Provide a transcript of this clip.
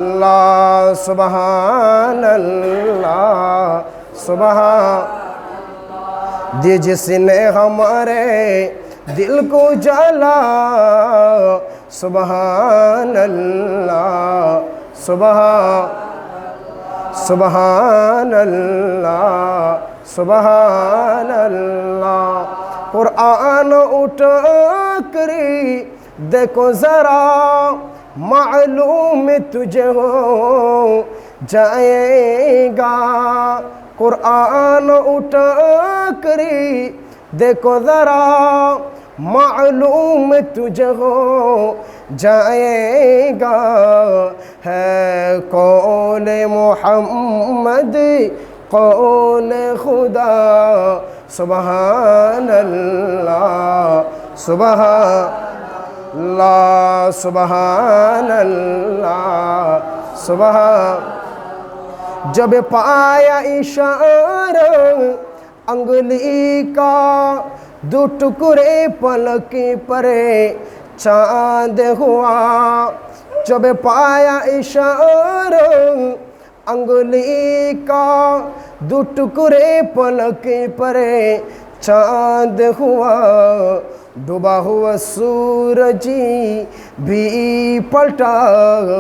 अल्लाह सुबहान अल्लाह सुबहान दे जिसने हमारे दिल को जला। सुबहान अल्लाह सुबहान अल्लाह सुबहान अल्लाह। कुरान उठा करी देखो ज़रा मालूम तुझे हो जाएगा। कुरान उठा करी देखो ज़रा मालूम तुझे हो जाएगा। है कौल मोहम्मद कौल खुदा। सुबहान अल्लाह सुबहान अल्लाह सुबहान अल्लाह सुबहान। जब पाया इशारा अंगुली का दो टुकड़े पलक परे चांद हुआ। जब पाया इशारा अंगुली का दो टुकड़े पलक परे चांद हुआ। डूबा हुआ सूरज भी पलटा।